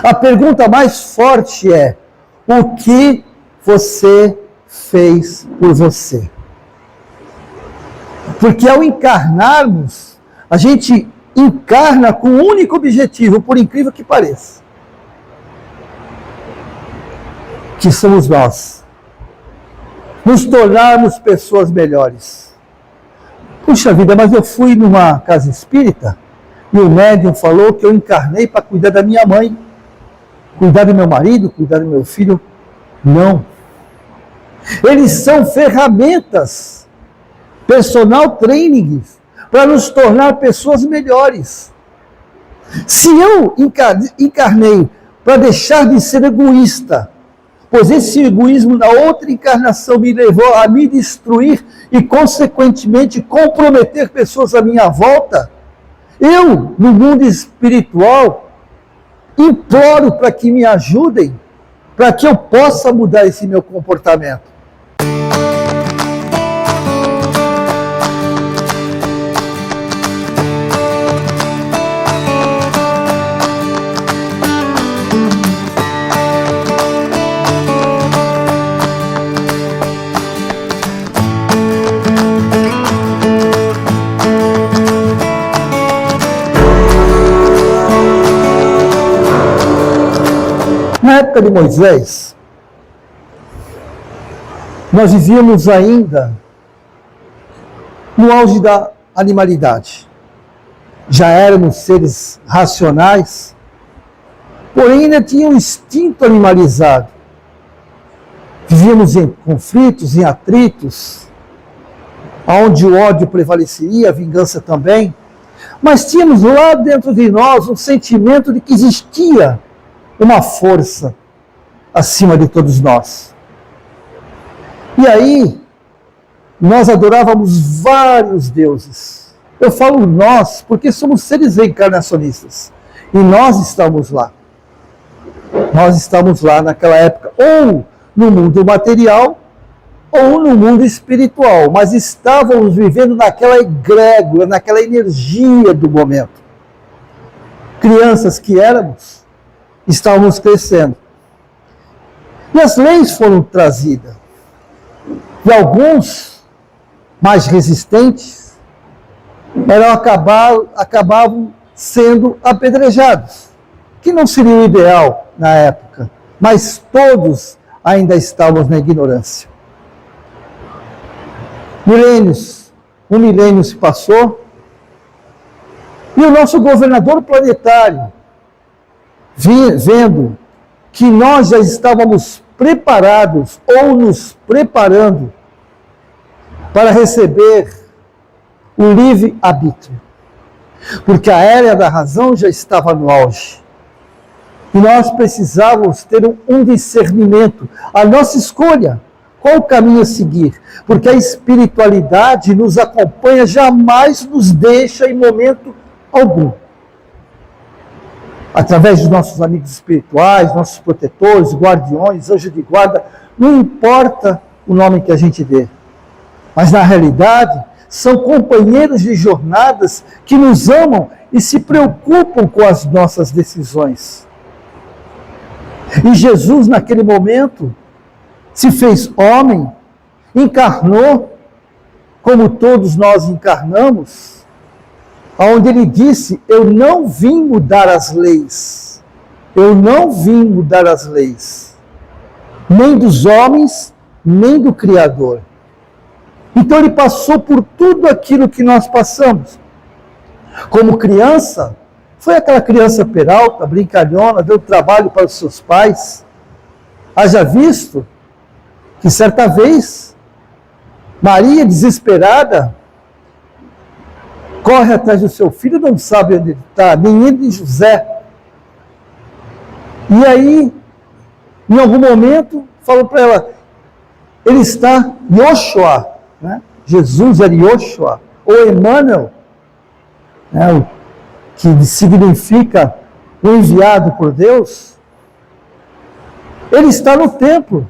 A pergunta mais forte é: o que você fez por você? Porque ao encarnarmos, a gente encarna com um único objetivo, por incrível que pareça, que somos nós. Nos tornarmos pessoas melhores. Puxa vida, mas eu fui numa casa espírita e o médium falou que eu encarnei para cuidar da minha mãe, cuidar do meu marido, cuidar do meu filho. Não. Eles são ferramentas, personal trainings, para nos tornar pessoas melhores. Se eu encarnei para deixar de ser egoísta, pois esse egoísmo na outra encarnação me levou a me destruir e, consequentemente, comprometer pessoas à minha volta, eu, no mundo espiritual, imploro para que me ajudem, para que eu possa mudar esse meu comportamento. Na época de Moisés, nós vivíamos ainda no auge da animalidade. Já éramos seres racionais, porém ainda tinha um instinto animalizado. Vivíamos em conflitos, em atritos, onde o ódio prevaleceria, a vingança também, mas tínhamos lá dentro de nós um sentimento de que existia uma força acima de todos nós. E aí, nós adorávamos vários deuses. Eu falo nós, porque somos seres reencarnacionistas. E nós estamos lá. Nós estamos lá naquela época, ou no mundo material, ou no mundo espiritual. Mas estávamos vivendo naquela egrégora, naquela energia do momento. Crianças que éramos, estávamos crescendo. E as leis foram trazidas. E alguns, mais resistentes, acabavam sendo apedrejados, que não seria o ideal na época, mas todos ainda estávamos na ignorância. Um milênio se passou, e o nosso governador planetário, vendo que nós já estávamos preparados ou nos preparando para receber o livre-arbítrio, porque a era da razão já estava no auge. E nós precisávamos ter um discernimento, a nossa escolha, qual o caminho a seguir, porque a espiritualidade nos acompanha, jamais nos deixa em momento algum. Através dos nossos amigos espirituais, nossos protetores, guardiões, anjos de guarda, não importa o nome que a gente dê. Mas, na realidade, são companheiros de jornadas que nos amam e se preocupam com as nossas decisões. E Jesus, naquele momento, se fez homem, encarnou, como todos nós encarnamos, onde ele disse: eu não vim mudar as leis, eu não vim mudar as leis, nem dos homens, nem do Criador. Então ele passou por tudo aquilo que nós passamos. Como criança, foi aquela criança peralta, brincalhona, deu trabalho para os seus pais. Haja visto que certa vez, Maria, desesperada, corre atrás do seu filho, não sabe onde ele está, nem ele nem José. E aí, em algum momento, falou para ela, ele está Yoshua, né? Jesus era Yoshua, ou Emmanuel, né? O que significa o enviado por Deus. Ele está no templo.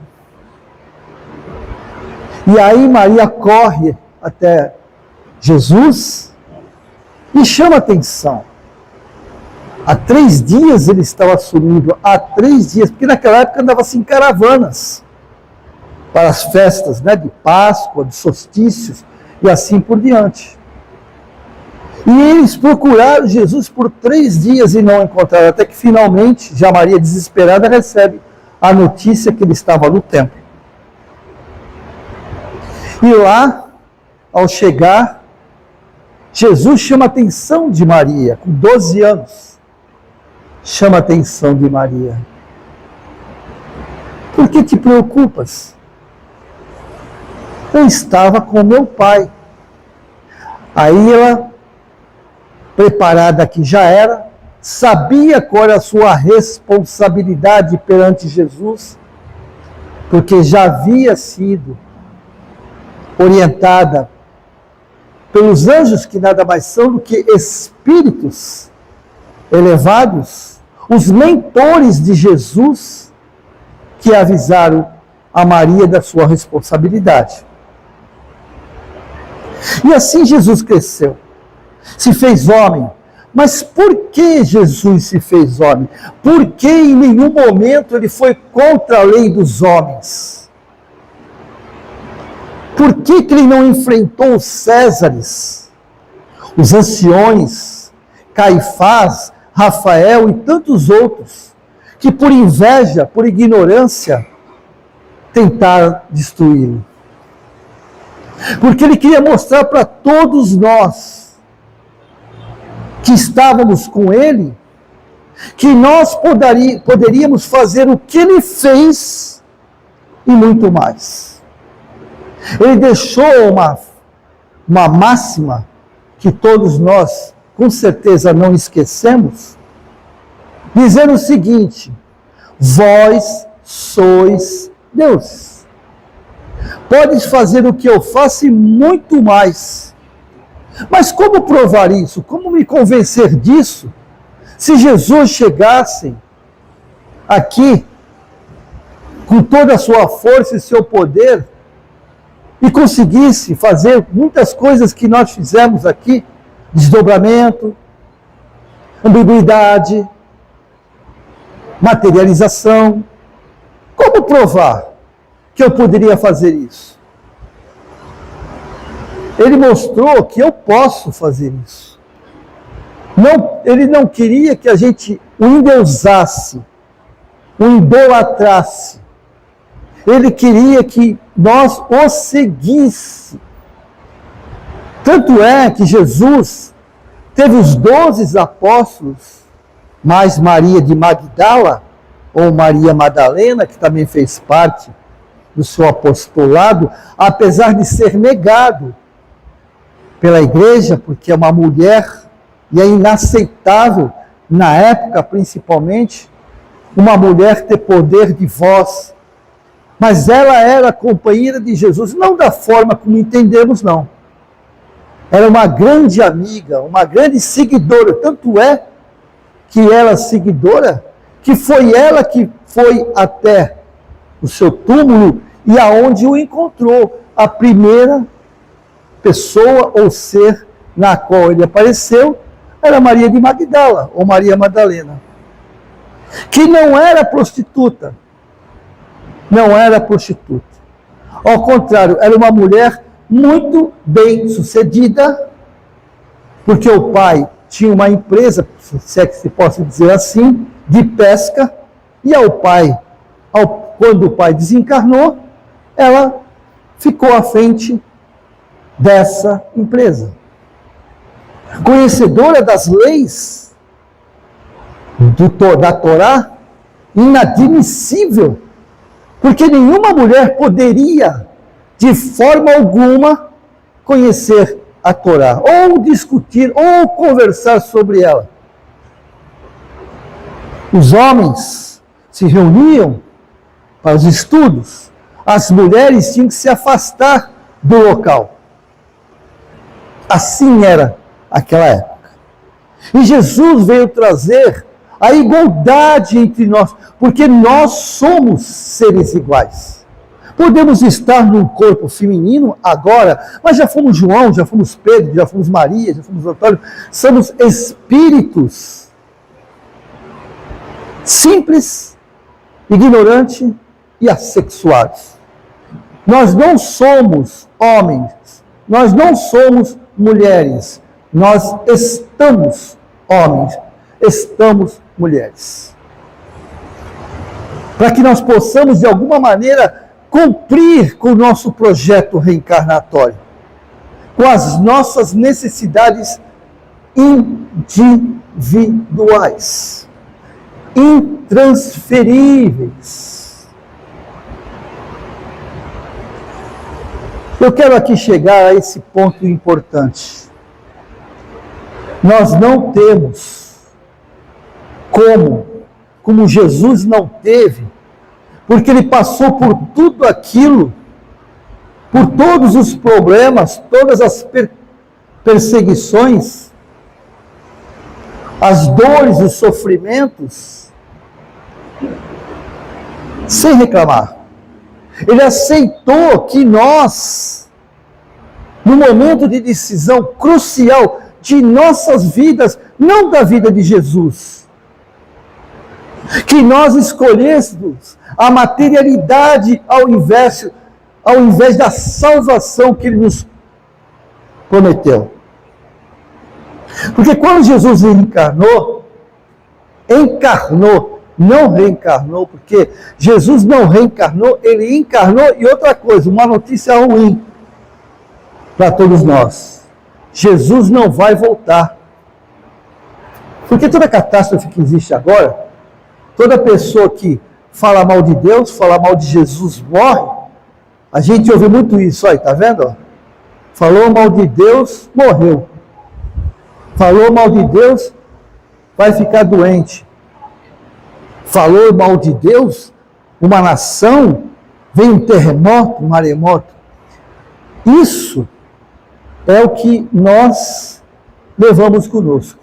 E aí Maria corre até Jesus e chama atenção. Há 3 dias ele estava sumido, há 3 dias, porque naquela época andava-se em caravanas para as festas, né, de Páscoa, de solstícios e assim por diante. E eles procuraram Jesus por 3 dias e não encontraram, até que finalmente, já Maria desesperada recebe a notícia que ele estava no templo. E lá, ao chegar, Jesus chama a atenção de Maria, com 12 anos. Chama a atenção de Maria. Por que te preocupas? Eu estava com meu pai. Aí ela, preparada que já era, sabia qual era a sua responsabilidade perante Jesus, porque já havia sido orientada pelos anjos, que nada mais são do que espíritos elevados, os mentores de Jesus, que avisaram a Maria da sua responsabilidade. E assim Jesus cresceu, se fez homem. Mas por que Jesus se fez homem? Por que em nenhum momento ele foi contra a lei dos homens? Por que ele não enfrentou os Césares, os anciões, Caifás, Rafael e tantos outros, que por inveja, por ignorância, tentaram destruí-lo? Porque ele queria mostrar para todos nós que estávamos com ele, que nós poderíamos fazer o que ele fez e muito mais. Ele deixou uma máxima que todos nós, com certeza, não esquecemos, dizendo o seguinte: vós sois deuses. Podes fazer o que eu faço e muito mais. Mas como provar isso? Como me convencer disso? Se Jesus chegasse aqui com toda a sua força e seu poder e conseguisse fazer muitas coisas que nós fizemos aqui, desdobramento, ambiguidade, materialização, como provar que eu poderia fazer isso? Ele mostrou que eu posso fazer isso. Ele não queria que a gente o endeusasse, o idolatrasse. Ele queria que nós o seguisse. Tanto é que Jesus teve os 12 apóstolos, mais Maria de Magdala, ou Maria Madalena, que também fez parte do seu apostolado, apesar de ser negado pela igreja, porque é uma mulher, e é inaceitável, na época principalmente, uma mulher ter poder de voz. Mas ela era companheira de Jesus, não da forma como entendemos, não. Era uma grande amiga, uma grande seguidora, tanto é que era seguidora, que foi ela que foi até o seu túmulo e aonde o encontrou, a primeira pessoa ou ser na qual ele apareceu era Maria de Magdala, ou Maria Madalena, que não era prostituta. Não era prostituta. Ao contrário, era uma mulher muito bem sucedida, porque o pai tinha uma empresa, se é que se possa dizer assim, de pesca, e quando o pai desencarnou, ela ficou à frente dessa empresa. Conhecedora das leis da Torá, inadmissível, porque nenhuma mulher poderia, de forma alguma, conhecer a Torá, ou discutir, ou conversar sobre ela. Os homens se reuniam para os estudos, as mulheres tinham que se afastar do local. Assim era aquela época. E Jesus veio trazer a igualdade entre nós, porque nós somos seres iguais. Podemos estar num corpo feminino agora, mas já fomos João, já fomos Pedro, já fomos Maria, já fomos Antônio, somos espíritos simples, ignorante e assexuados. Nós não somos homens, nós não somos mulheres, nós estamos homens, estamos mulheres. Para que nós possamos, de alguma maneira, cumprir com o nosso projeto reencarnatório, com as nossas necessidades individuais, intransferíveis. Eu quero aqui chegar a esse ponto importante. Nós não temos como Jesus não teve, porque ele passou por tudo aquilo, por todos os problemas, todas as perseguições, as dores, os sofrimentos, sem reclamar. Ele aceitou que nós, no momento de decisão crucial de nossas vidas, não da vida de Jesus, que nós escolhêssemos a materialidade ao invés da salvação que ele nos prometeu. Porque quando Jesus encarnou, não reencarnou, porque Jesus não reencarnou, ele encarnou. E outra coisa, uma notícia ruim para todos nós: Jesus não vai voltar. Porque toda catástrofe que existe agora, toda pessoa que fala mal de Deus, fala mal de Jesus, morre. A gente ouve muito isso aí, tá vendo? Falou mal de Deus, morreu. Falou mal de Deus, vai ficar doente. Falou mal de Deus, uma nação, vem um terremoto, um maremoto. Isso é o que nós levamos conosco.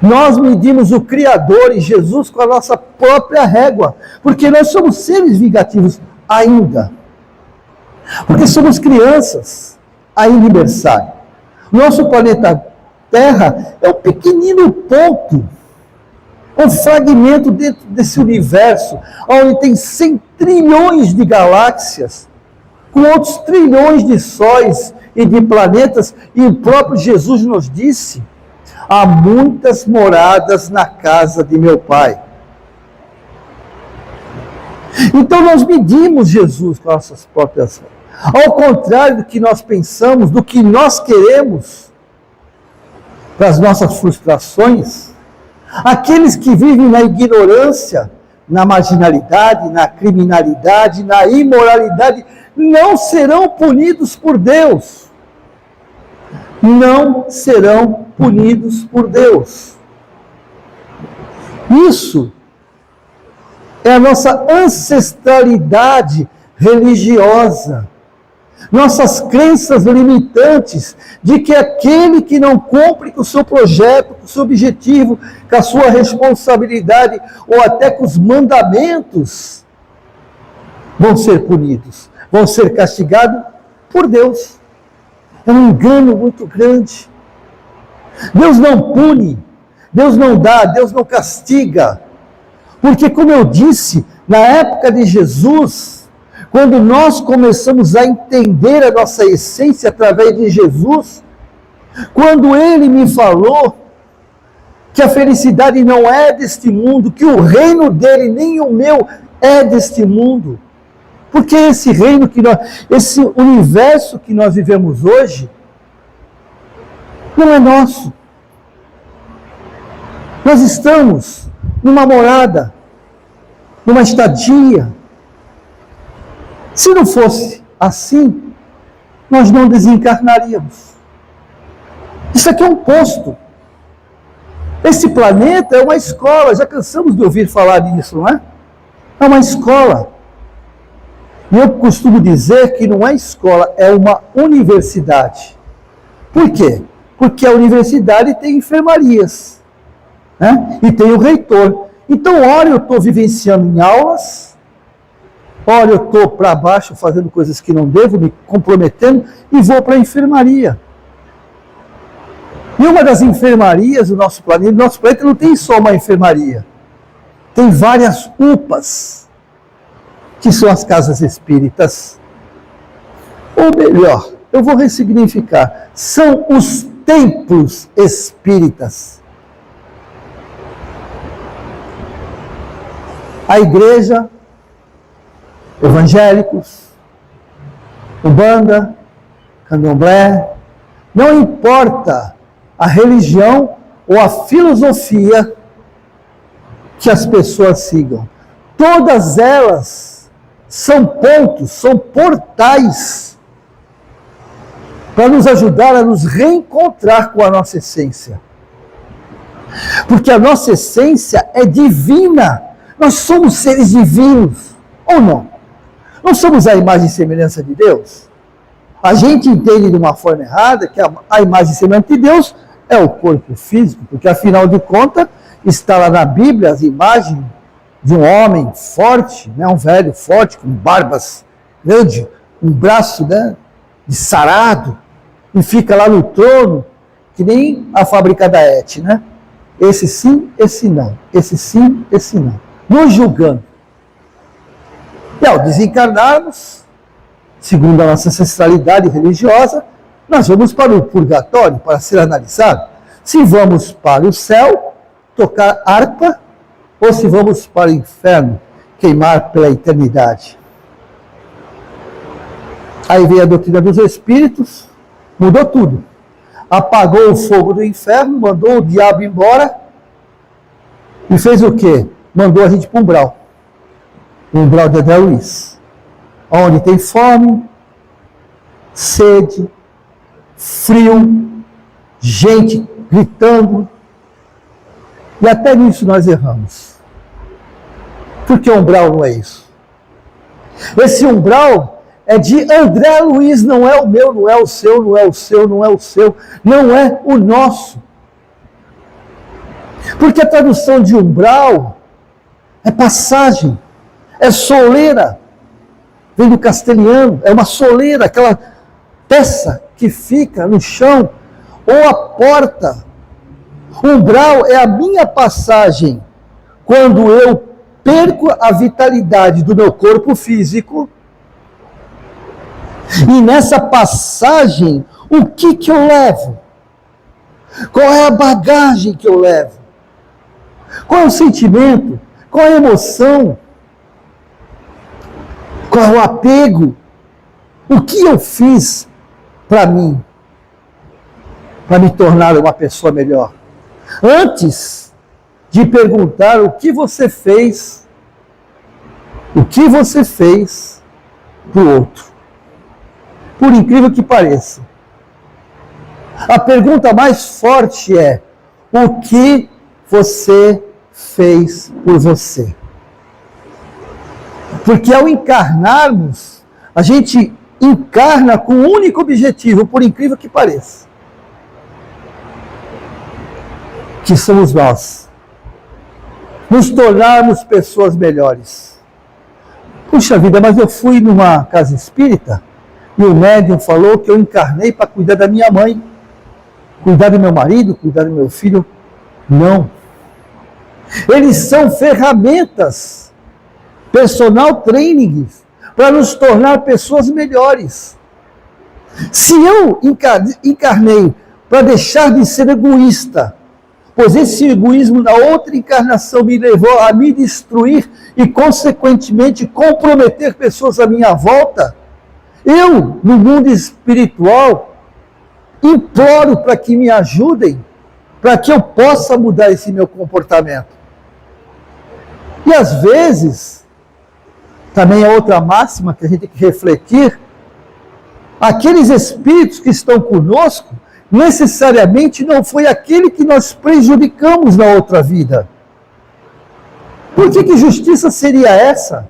Nós medimos o Criador e Jesus com a nossa própria régua, porque nós somos seres vingativos ainda. Porque somos crianças ainda em berçário. Nosso planeta Terra é um pequenino ponto, um fragmento dentro desse universo, onde tem 100 trilhões de galáxias, com outros trilhões de sóis e de planetas, e o próprio Jesus nos disse: há muitas moradas na casa de meu Pai. Então nós medimos Jesus com nossas próprias mãos. Ao contrário do que nós pensamos, do que nós queremos, para as nossas frustrações, aqueles que vivem na ignorância, na marginalidade, na criminalidade, na imoralidade, não serão punidos por Deus. Não serão punidos por Deus. Isso é a nossa ancestralidade religiosa, nossas crenças limitantes de que aquele que não cumpre com o seu projeto, com o seu objetivo, com a sua responsabilidade, ou até com os mandamentos, vão ser punidos, vão ser castigados por Deus. É um engano muito grande. Deus não pune, Deus não dá, Deus não castiga. Porque, como eu disse, na época de Jesus, quando nós começamos a entender a nossa essência através de Jesus, quando Ele me falou que a felicidade não é deste mundo, que o reino dele, nem o meu, é deste mundo. Porque esse reino esse universo que nós vivemos hoje, não é nosso. Nós estamos numa morada, numa estadia. Se não fosse assim, nós não desencarnaríamos. Isso aqui é um posto. Esse planeta é uma escola, já cansamos de ouvir falar disso, não é? É uma escola. E eu costumo dizer que não é escola, é uma universidade. Por quê? Porque a universidade tem enfermarias, né? E tem o reitor. Então, ora eu estou vivenciando em aulas, ora eu estou para baixo fazendo coisas que não devo, me comprometendo, e vou para a enfermaria. E uma das enfermarias do nosso planeta não tem só uma enfermaria. Tem várias UPAs, que são as casas espíritas. Ou melhor, eu vou ressignificar, são os templos espíritas. A igreja, evangélicos, Umbanda, Candomblé, não importa a religião ou a filosofia que as pessoas sigam. Todas elas são pontos, são portais para nos ajudar a nos reencontrar com a nossa essência. Porque a nossa essência é divina. Nós somos seres divinos, ou não? Não somos a imagem e semelhança de Deus? A gente entende de uma forma errada que a imagem e semelhança de Deus é o corpo físico, porque afinal de contas está lá na Bíblia as imagens de um homem forte, né, um velho forte, com barbas grandes, um braço, né, de sarado, e fica lá no trono, que nem a fábrica da Et, né? Esse sim, esse não. Esse sim, esse não. Nos julgando. E ao desencarnarmos, segundo a nossa ancestralidade religiosa, nós vamos para o purgatório para ser analisado. Se vamos para o céu, tocar harpa, ou se vamos para o inferno, queimar pela eternidade. Aí veio a doutrina dos espíritos, mudou tudo. Apagou o fogo do inferno, mandou o diabo embora e fez o quê? Mandou a gente para o umbral. O umbral de André Luiz. Onde tem fome, sede, frio, gente gritando. E até nisso nós erramos. Porque o umbral não é isso. Esse umbral é de André Luiz, não é o meu, não é o seu, não é o seu, não é o seu, não é o nosso. Porque a tradução de umbral é passagem, é soleira, vem do castelhano, é uma soleira, aquela peça que fica no chão, ou a porta. O umbral é a minha passagem quando eu perco a vitalidade do meu corpo físico. E nessa passagem, o que eu levo? Qual é a bagagem que eu levo? Qual é o sentimento? Qual é a emoção? Qual é o apego? O que eu fiz para mim? Para me tornar uma pessoa melhor? Antes de perguntar o que você fez para o outro. Por incrível que pareça. A pergunta mais forte é: o que você fez por você? Porque ao encarnarmos, a gente encarna com um único objetivo, por incrível que pareça. Que somos nós. Nos tornarmos pessoas melhores. Puxa vida, mas eu fui numa casa espírita e o médium falou que eu encarnei para cuidar da minha mãe, cuidar do meu marido, cuidar do meu filho. Não. Eles são ferramentas, personal training, para nos tornar pessoas melhores. Se eu encarnei para deixar de ser egoísta, pois esse egoísmo na outra encarnação me levou a me destruir e, consequentemente, comprometer pessoas à minha volta, eu, no mundo espiritual, imploro para que me ajudem, para que eu possa mudar esse meu comportamento. E às vezes, também é outra máxima que a gente tem que refletir, aqueles espíritos que estão conosco, necessariamente não foi aquele que nós prejudicamos na outra vida. Por que justiça seria essa?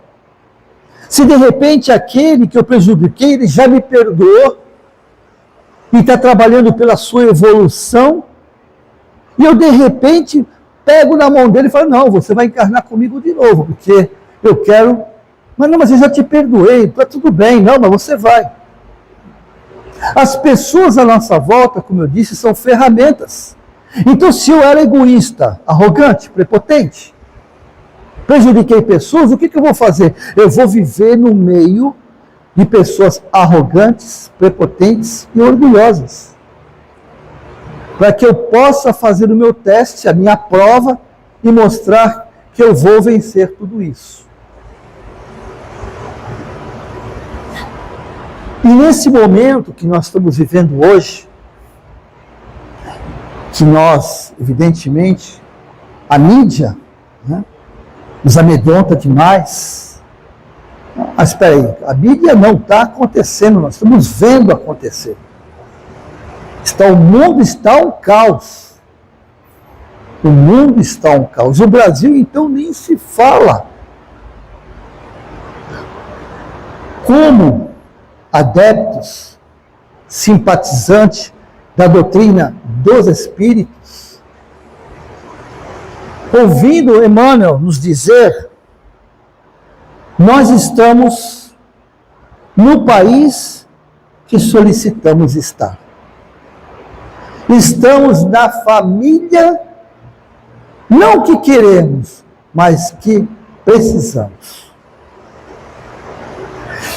Se de repente aquele que eu prejudiquei, ele já me perdoou e está trabalhando pela sua evolução, e eu de repente pego na mão dele e falo: não, você vai encarnar comigo de novo, porque eu quero. Mas não, mas eu já te perdoei, está tudo bem. Não, mas você vai. As pessoas à nossa volta, como eu disse, são ferramentas. Então, se eu era egoísta, arrogante, prepotente, prejudiquei pessoas, o que eu vou fazer? Eu vou viver no meio de pessoas arrogantes, prepotentes e orgulhosas. Para que eu possa fazer o meu teste, a minha prova, e mostrar que eu vou vencer tudo isso. E nesse momento que nós estamos vivendo hoje, que nós, evidentemente, a mídia, né, nos amedronta demais. Mas espera aí, a mídia não está acontecendo, nós estamos vendo acontecer. O mundo está um caos. O mundo está um caos. O Brasil, então, nem se fala. Como adeptos, simpatizantes da doutrina dos Espíritos, ouvindo Emmanuel nos dizer, nós estamos no país que solicitamos estar. Estamos na família, não que queremos, mas que precisamos.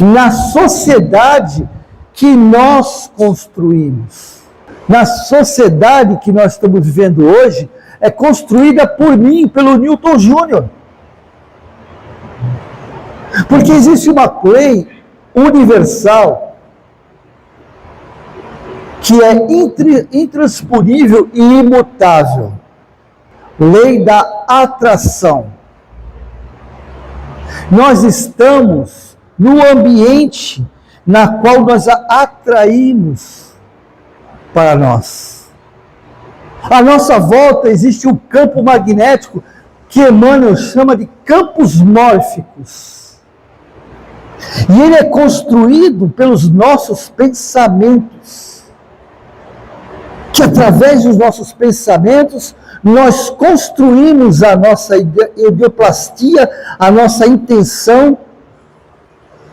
Na sociedade que nós construímos. Na sociedade que nós estamos vivendo hoje, é construída por mim, pelo Newton Júnior. Porque existe uma lei universal que é intransponível e imutável. Lei da atração. Nós estamos no ambiente na qual nós atraímos para nós. À nossa volta existe um campo magnético que Emmanuel chama de campos mórficos. E ele é construído pelos nossos pensamentos. Que através dos nossos pensamentos, nós construímos a nossa ideoplastia, a nossa intenção,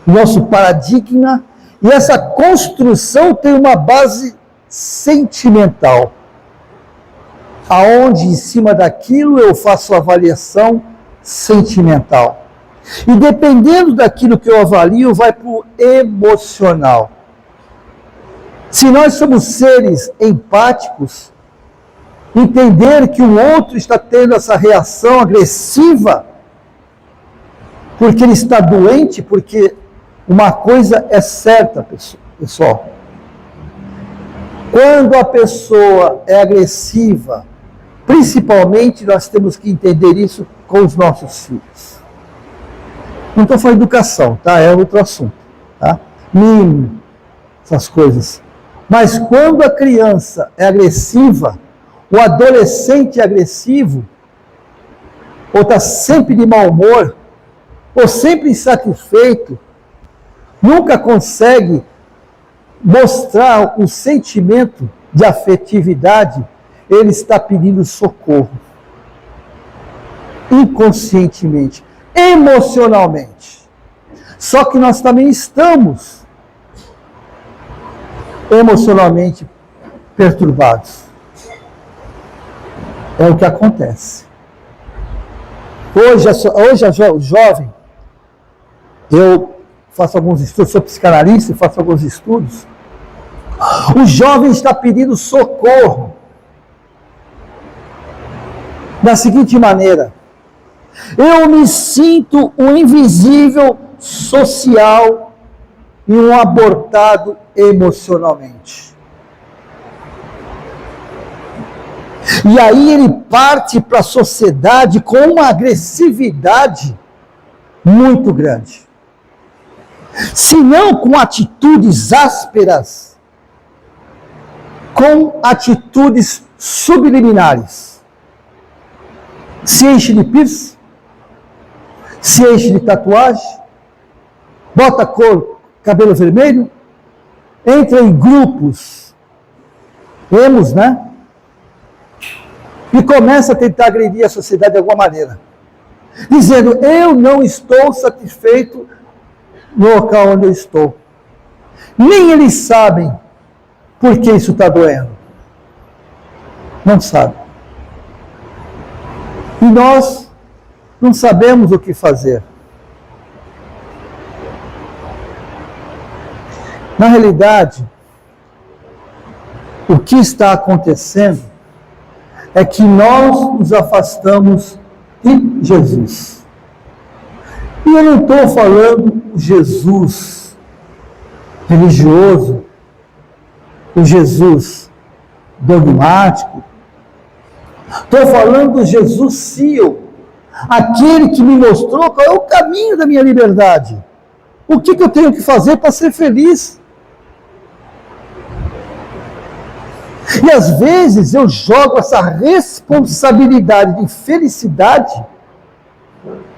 nosso paradigma, e essa construção tem uma base sentimental, aonde em cima daquilo eu faço avaliação sentimental. E dependendo daquilo que eu avalio, vai para o emocional. Se nós somos seres empáticos, entender que o outro está tendo essa reação agressiva, porque ele está doente, porque uma coisa é certa, pessoal. Quando a pessoa é agressiva, principalmente nós temos que entender isso com os nossos filhos. Não estou falando de educação, tá? É outro assunto, tá? Mínimo, essas coisas. Mas quando a criança é agressiva, o adolescente é agressivo, ou está sempre de mau humor, ou sempre insatisfeito, nunca consegue mostrar o sentimento de afetividade, ele está pedindo socorro. Inconscientemente, emocionalmente. Só que nós também estamos emocionalmente perturbados. É o que acontece. Hoje o jovem, eu faço alguns estudos, sou psicanalista e faço alguns estudos, o jovem está pedindo socorro da seguinte maneira: eu me sinto um invisível social e um abortado emocionalmente. E aí ele parte para a sociedade com uma agressividade muito grande. Se não com atitudes ásperas, com atitudes subliminares. Se enche de piercing, se enche de tatuagem, bota cor, cabelo vermelho, entra em grupos, emos, né? E começa a tentar agredir a sociedade de alguma maneira. Dizendo, eu não estou satisfeito no local onde eu estou. Nem eles sabem por que isso está doendo. Não sabem. E nós não sabemos o que fazer. Na realidade, o que está acontecendo é que nós nos afastamos de Jesus. E eu não estou falando o Jesus religioso, o Jesus dogmático. Estou falando do Jesus Sil, aquele que me mostrou qual é o caminho da minha liberdade. O que eu tenho que fazer para ser feliz? E às vezes eu jogo essa responsabilidade de felicidade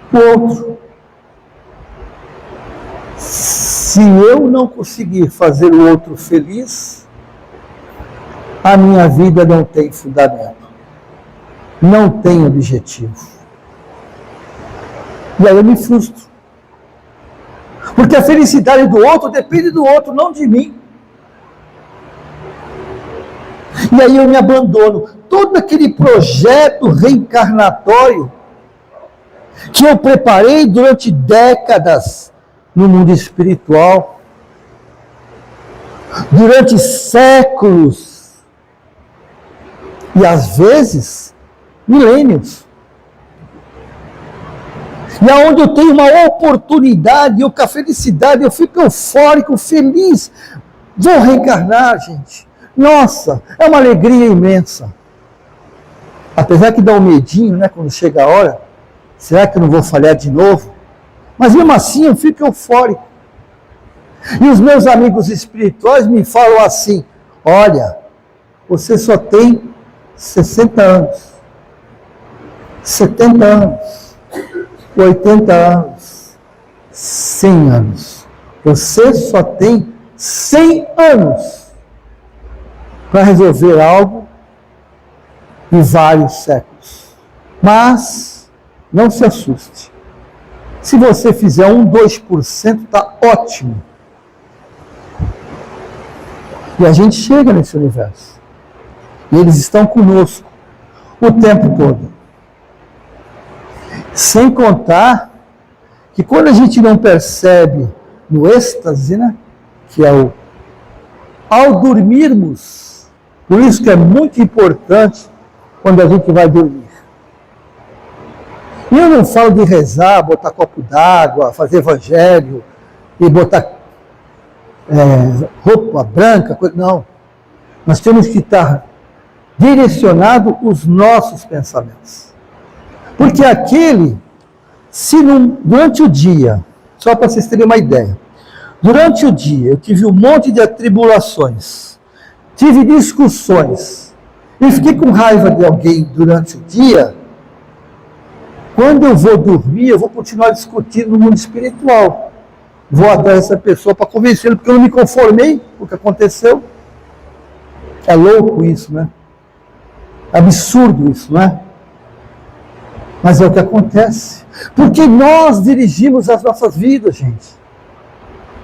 para o outro. Se eu não conseguir fazer o outro feliz, a minha vida não tem fundamento, não tem objetivo. E aí eu me frustro. Porque a felicidade do outro depende do outro, não de mim. E aí eu me abandono. Todo aquele projeto reencarnatório que eu preparei durante décadas no mundo espiritual, durante séculos, e às vezes milênios. E aonde eu tenho uma oportunidade, eu com a felicidade, eu fico eufórico, feliz. Vou reencarnar, gente. Nossa, é uma alegria imensa. Apesar que dá um medinho, né, quando chega a hora. Será que eu não vou falhar de novo? Mas mesmo assim eu fico eufórico. E os meus amigos espirituais me falam assim: olha, você só tem 60 anos, 70 anos, 80 anos, 100 anos. Você só tem 100 anos para resolver algo em vários séculos. Mas não se assuste. Se você fizer 2%, está ótimo. E a gente chega nesse universo. E eles estão conosco o tempo todo. Sem contar que quando a gente não percebe no êxtase, né, que é o ao dormirmos, por isso que é muito importante quando a gente vai dormir. E eu não falo de rezar, botar copo d'água, fazer evangelho e botar roupa branca, não. Nós temos que estar direcionado os nossos pensamentos. Porque se durante o dia, só para vocês terem uma ideia, durante o dia eu tive um monte de atribulações, tive discussões, e fiquei com raiva de alguém durante o dia. Quando eu vou dormir, eu vou continuar discutindo no mundo espiritual. Vou atrás dessa pessoa para convencê-lo, porque eu não me conformei com o que aconteceu. É louco isso, né? É absurdo isso, não é? Mas é o que acontece. Porque nós dirigimos as nossas vidas, gente.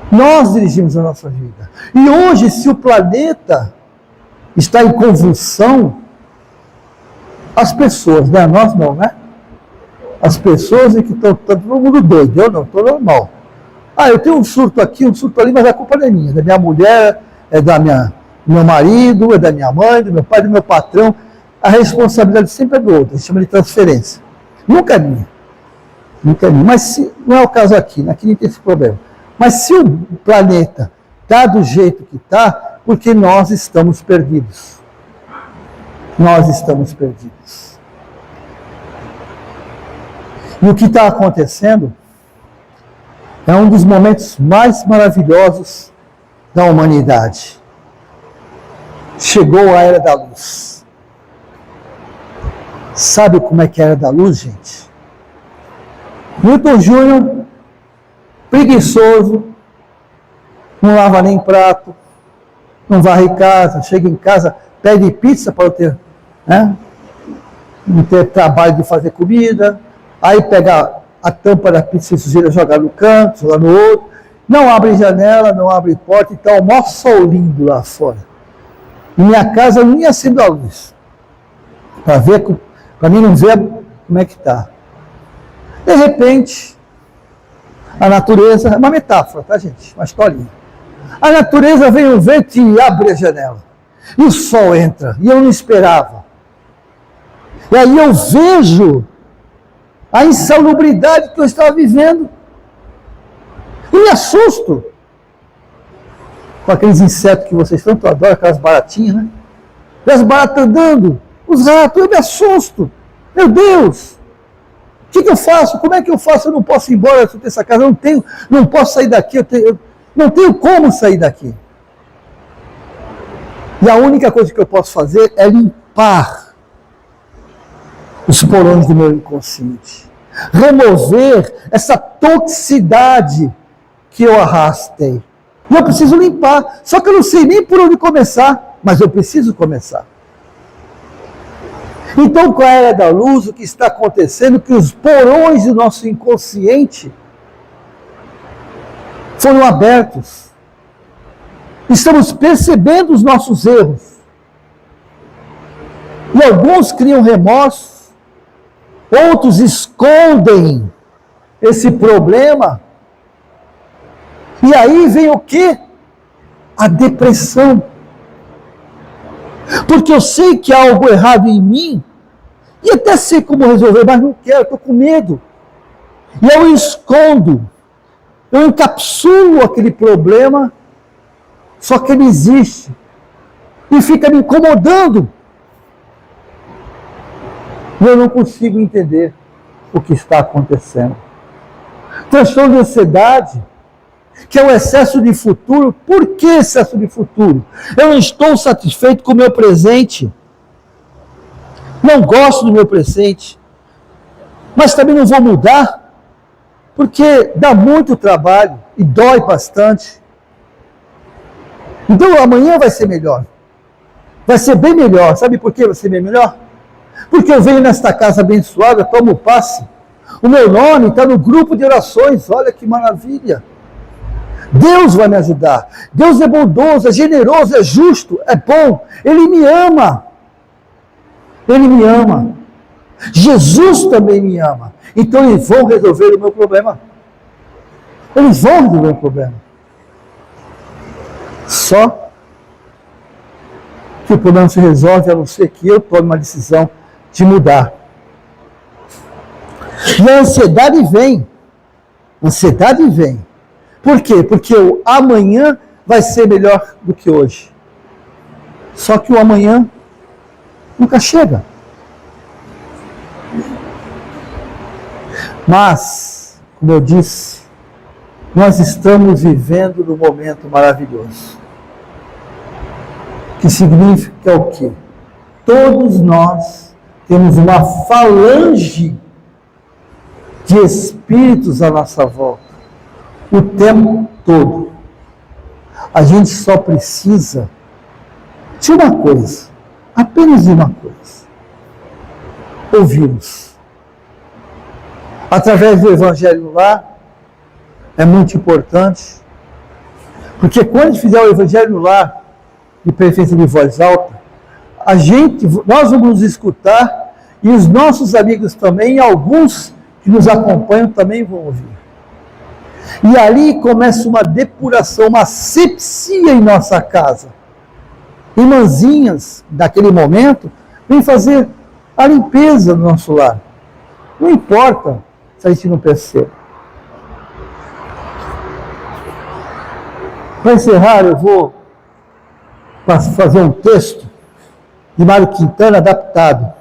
Nós dirigimos a nossa vida. E hoje, se o planeta está em convulsão, as pessoas, né? Nós não, né? As pessoas é que estão todo mundo doido. Eu não, estou normal. Eu tenho um surto aqui, um surto ali, mas a culpa não é minha. É da minha mulher, é do meu marido, é da minha mãe, do meu pai, do meu patrão. A responsabilidade sempre é do outro. A gente chama de transferência. Nunca é minha. Nunca é minha. Mas não é o caso aqui. Aqui nem tem esse problema. Mas se o planeta está do jeito que está, porque nós estamos perdidos. Nós estamos perdidos. E o que está acontecendo é um dos momentos mais maravilhosos da humanidade. Chegou a Era da Luz. Sabe como é que é a Era da Luz, gente? Newton Júnior, preguiçoso, não lava nem prato, não varre casa, chega em casa, pede pizza para não ter trabalho de fazer comida, aí pega a tampa da pizza sujeira, joga no canto, joga no outro, não abre janela, não abre porta, então o maior sol lindo lá fora. Minha casa eu nem acendo a luz, para mim não ver como é que está. De repente, a natureza, é uma metáfora, tá, gente? Uma historinha. A natureza vem um vento e abre a janela. E o sol entra, e eu não esperava. E aí eu vejo a insalubridade que eu estava vivendo. E me assusto com aqueles insetos que vocês tanto adoram, aquelas baratinhas, né? E as baratas andando, os ratos, eu me assusto. Meu Deus! O que eu faço? Como é que eu faço? Eu não posso ir embora dessa casa, eu não posso sair daqui, eu não tenho como sair daqui. E a única coisa que eu posso fazer é limpar os porões do meu inconsciente. Remover essa toxicidade que eu arrastei. E eu preciso limpar. Só que eu não sei nem por onde começar, mas eu preciso começar. Então, com a era da luz, o que está acontecendo é que os porões do nosso inconsciente foram abertos. Estamos percebendo os nossos erros. E alguns criam remorso, outros escondem esse problema. E aí vem o quê? A depressão. Porque eu sei que há algo errado em mim, e até sei como resolver, mas não quero, estou com medo. E eu escondo, eu encapsulo aquele problema, só que ele existe, e fica me incomodando. E eu não consigo entender o que está acontecendo. Transtorno de ansiedade, que é o excesso de futuro. Por que excesso de futuro? Eu não estou satisfeito com o meu presente. Não gosto do meu presente. Mas também não vou mudar, porque dá muito trabalho e dói bastante. Então amanhã vai ser melhor. Vai ser bem melhor. Sabe por que vai ser bem melhor? Porque eu venho nesta casa abençoada, tomo o passe. O meu nome está no grupo de orações. Olha que maravilha. Deus vai me ajudar. Deus é bondoso, é generoso, é justo, é bom. Ele me ama. Ele me ama. Jesus também me ama. Então eles vão resolver o meu problema. Eles vão resolver o meu problema. Só que o problema se resolve a não ser que eu tome uma decisão de mudar. E a ansiedade vem. A ansiedade vem. Por quê? Porque o amanhã vai ser melhor do que hoje. Só que o amanhã nunca chega. Mas, como eu disse, nós estamos vivendo num momento maravilhoso. Que significa o quê? Todos nós temos uma falange de espíritos à nossa volta. O tempo todo. A gente só precisa de uma coisa, apenas de uma coisa: ouvi-los. Através do Evangelho no Lar, é muito importante, porque quando a gente fizer o Evangelho no Lar, de preferência de voz alta, nós vamos nos escutar, e os nossos amigos também, e alguns que nos acompanham também vão ouvir. E ali começa uma depuração, uma asepsia em nossa casa. Irmãzinhas, naquele momento, vêm fazer a limpeza do nosso lar. Não importa se a gente não percebe. Para encerrar, eu vou fazer um texto de Mário Quintana adaptado.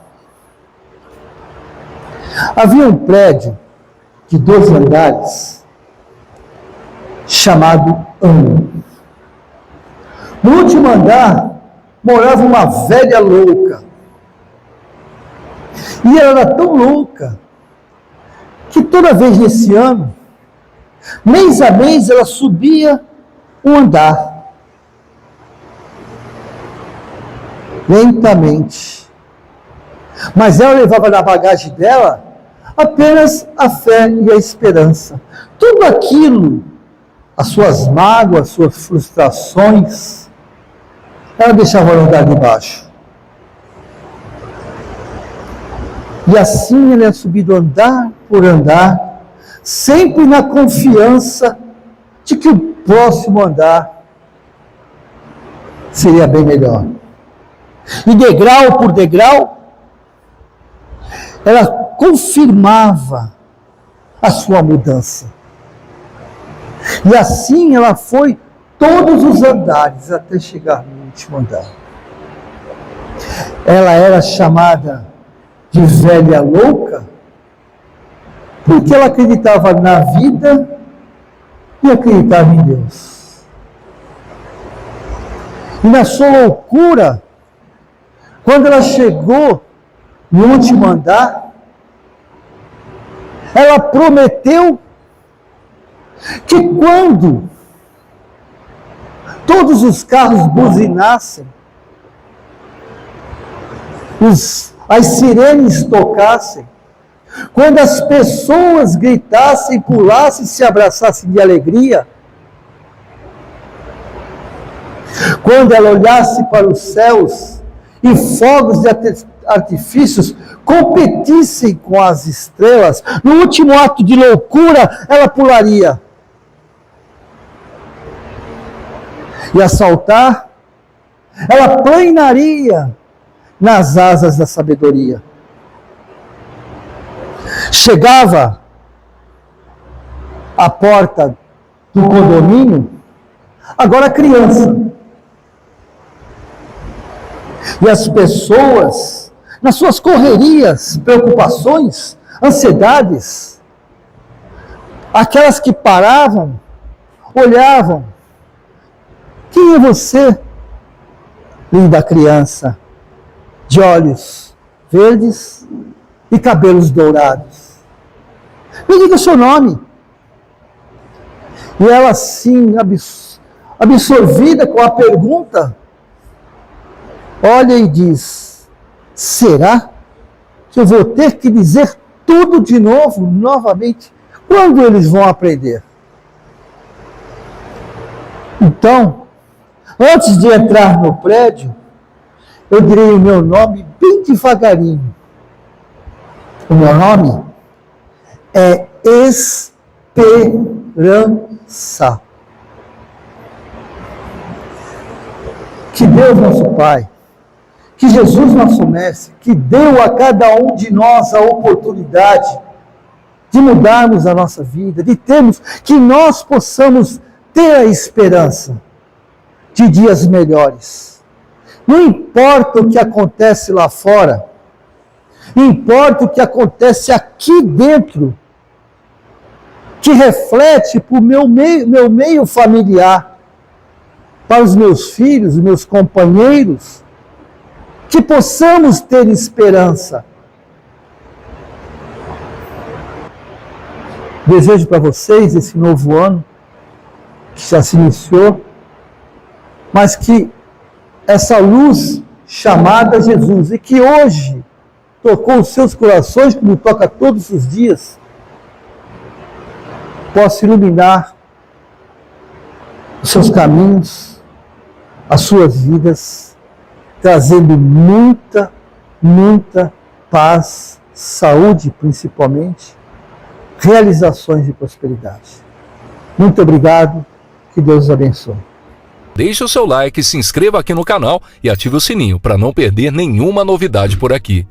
Havia um prédio de 12 andares chamado Amo. No último andar morava uma velha louca. E ela era tão louca que toda vez nesse ano, mês a mês, ela subia um andar. Lentamente. Mas ela levava na bagagem dela apenas a fé e a esperança. Tudo aquilo, as suas mágoas, as suas frustrações, ela deixava no andar de baixo. E assim ela ia subir do andar por andar, sempre na confiança de que o próximo andar seria bem melhor. E degrau por degrau, ela confirmava a sua mudança. E assim ela foi todos os andares até chegar no último andar. Ela era chamada de velha louca porque ela acreditava na vida e acreditava em Deus. E na sua loucura, quando ela chegou no último andar, ela prometeu que quando todos os carros buzinassem, as sirenes tocassem, quando as pessoas gritassem, pulassem, se abraçassem de alegria, quando ela olhasse para os céus e fogos de artifícios competissem com as estrelas, no último ato de loucura, ela pularia. E a saltar, ela planearia nas asas da sabedoria. Chegava à porta do condomínio, agora criança. E as pessoas, nas suas correrias, preocupações, ansiedades, aquelas que paravam, olhavam. Quem é você, linda criança, de olhos verdes e cabelos dourados? Me diga o seu nome. E ela, assim, absorvida com a pergunta, olha e diz: será que eu vou ter que dizer tudo de novo, novamente? Quando eles vão aprender? Então, antes de entrar no prédio, eu direi o meu nome bem devagarinho. O meu nome é Esperança. Que Deus, nosso Pai, que Jesus, nosso Mestre, que deu a cada um de nós a oportunidade de mudarmos a nossa vida, de termos, que nós possamos ter a esperança de dias melhores. Não importa o que acontece lá fora, não importa o que acontece aqui dentro, que reflete para o meu meio familiar, para os meus filhos, os meus companheiros, que possamos ter esperança. Desejo para vocês esse novo ano, que já se iniciou, mas que essa luz chamada Jesus, e que hoje tocou os seus corações, como toca todos os dias, possa iluminar os seus caminhos, as suas vidas, trazendo muita, muita paz, saúde principalmente, realizações e prosperidade. Muito obrigado, que Deus os abençoe. Deixe o seu like, se inscreva aqui no canal e ative o sininho para não perder nenhuma novidade por aqui.